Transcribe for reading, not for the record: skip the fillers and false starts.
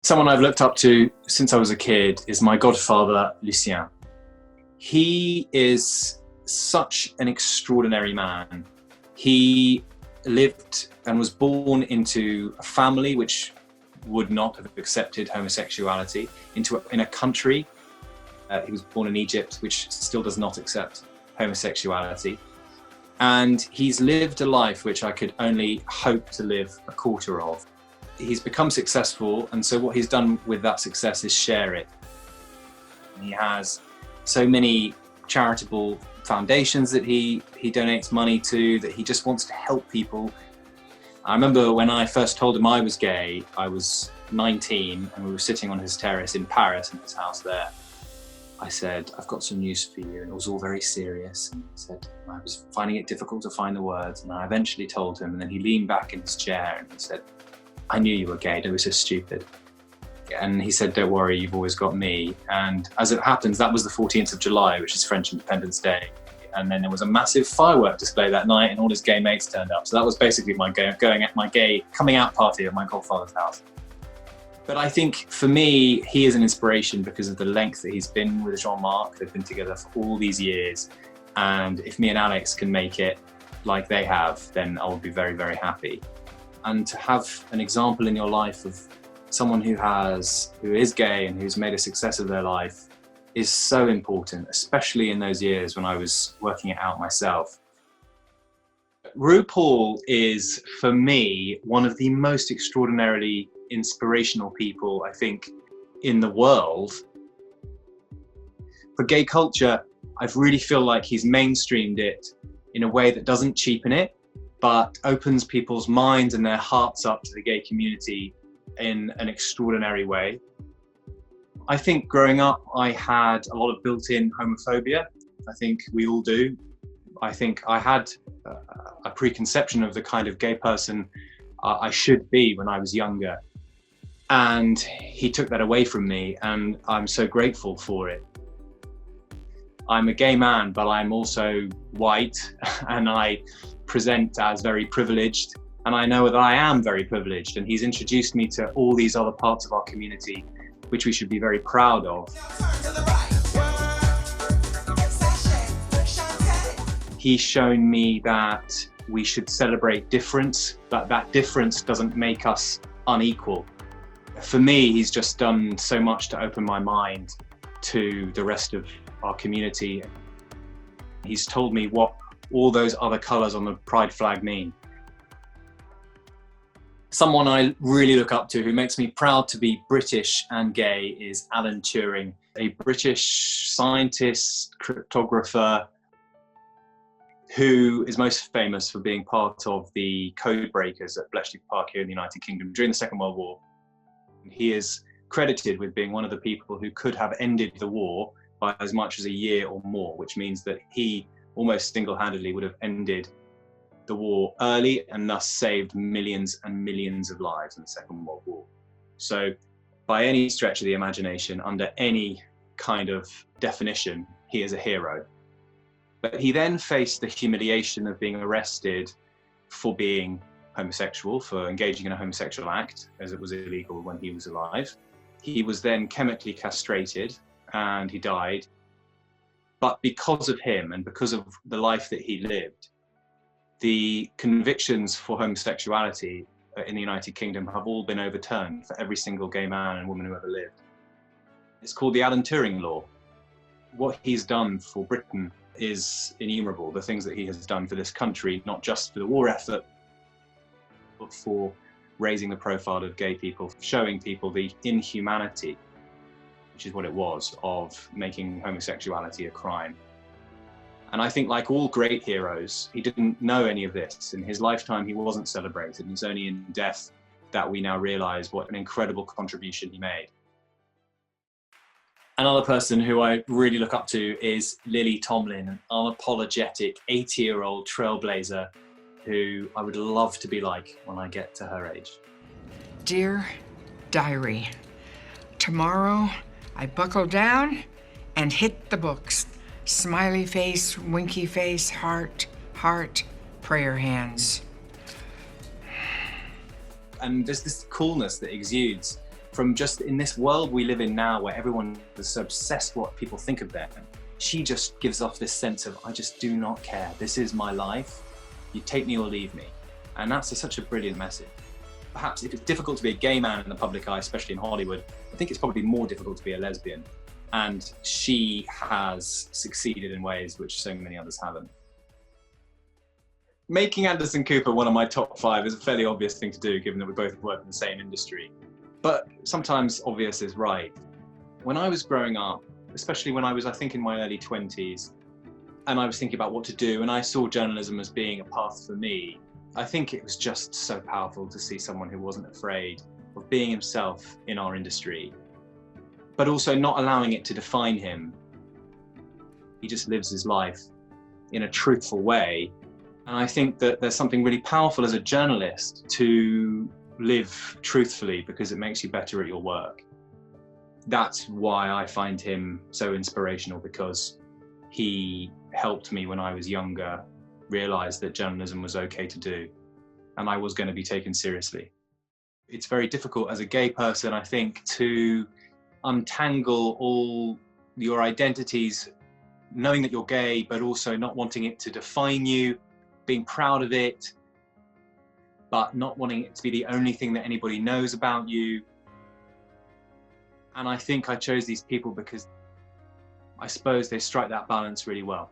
Someone I've looked up to since I was a kid is my godfather, Lucien. He is such an extraordinary man. He lived and was born into a family which would not have accepted homosexuality, in a country, he was born in Egypt, which still does not accept homosexuality. And he's lived a life which I could only hope to live a quarter of. He's become successful, and so what he's done with that success is share it. He has so many charitable foundations that he donates money to, that he just wants to help people. I remember when I first told him I was gay, I was 19 and we were sitting on his terrace in Paris, in his house there. I said, "I've got some news for you," and it was all very serious. And he said, I was finding it difficult to find the words, and I eventually told him, and then he leaned back in his chair and he said, "I knew you were gay, don't be so stupid." And he said, "Don't worry, you've always got me." And as it happens, that was the 14th of July, which is French Independence Day. And then there was a massive firework display that night, and all his gay mates turned up. So that was basically my coming out party at my godfather's house. But I think for me, he is an inspiration because of the length that he's been with Jean-Marc. They've been together for all these years. And if me and Alex can make it like they have, then I will be very, very happy. And to have an example in your life of someone who is gay and who's made a success of their life is so important, especially in those years when I was working it out myself. RuPaul is, for me, one of the most extraordinarily inspirational people, I think, in the world. For gay culture, I really feel like he's mainstreamed it in a way that doesn't cheapen it, but opens people's minds and their hearts up to the gay community in an extraordinary way. I think growing up, I had a lot of built-in homophobia. I think we all do. I think I had a preconception of the kind of gay person I should be when I was younger. And he took that away from me, and I'm so grateful for it. I'm a gay man, but I'm also white, and I present as very privileged, and I know that I am very privileged, and he's introduced me to all these other parts of our community, which we should be very proud of. He's shown me that we should celebrate difference, but that difference doesn't make us unequal. For me, he's just done so much to open my mind to the rest of our community. He's told me what all those other colours on the pride flag mean. Someone I really look up to, who makes me proud to be British and gay, is Alan Turing, a British scientist, cryptographer, who is most famous for being part of the code breakers at Bletchley Park here in the United Kingdom during the Second World War. He is credited with being one of the people who could have ended the war by as much as a year or more, which means that he almost single-handedly would have ended the war early and thus saved millions and millions of lives in the Second World War. So by any stretch of the imagination, under any kind of definition, he is a hero. But he then faced the humiliation of being arrested for being homosexual, for engaging in a homosexual act, as it was illegal when he was alive. He was then chemically castrated and he died. But because of him and because of the life that he lived, the convictions for homosexuality in the United Kingdom have all been overturned for every single gay man and woman who ever lived. It's called the Alan Turing Law. What he's done for Britain is innumerable. The things that he has done for this country, not just for the war effort, but for raising the profile of gay people, showing people the inhumanity, which is what it was, of making homosexuality a crime. And I think, like all great heroes, he didn't know any of this. In his lifetime, he wasn't celebrated. It's only in death that we now realize what an incredible contribution he made. Another person who I really look up to is Lily Tomlin, an unapologetic 80-year-old trailblazer who I would love to be like when I get to her age. Dear Diary, tomorrow I buckle down and hit the books. Smiley face, winky face, heart, heart, prayer hands. And there's this coolness that exudes from just in this world we live in now where everyone is so obsessed what people think of them. She just gives off this sense of, I just do not care. This is my life. You take me or leave me. And that's such a brilliant message. Perhaps if it's difficult to be a gay man in the public eye, especially in Hollywood, I think it's probably more difficult to be a lesbian. And she has succeeded in ways which so many others haven't. Making Anderson Cooper one of my top 5 is a fairly obvious thing to do, given that we both work in the same industry. But sometimes obvious is right. When I was growing up, especially when I was, I think, in my early 20s, and I was thinking about what to do, and I saw journalism as being a path for me, I think it was just so powerful to see someone who wasn't afraid of being himself in our industry, but also not allowing it to define him. He just lives his life in a truthful way. And I think that there's something really powerful as a journalist to live truthfully, because it makes you better at your work. That's why I find him so inspirational, because he helped me when I was younger realize that journalism was okay to do, and I was going to be taken seriously. It's very difficult as a gay person, I think, to untangle all your identities, knowing that you're gay, but also not wanting it to define you, being proud of it, but not wanting it to be the only thing that anybody knows about you. And I think I chose these people because I suppose they strike that balance really well.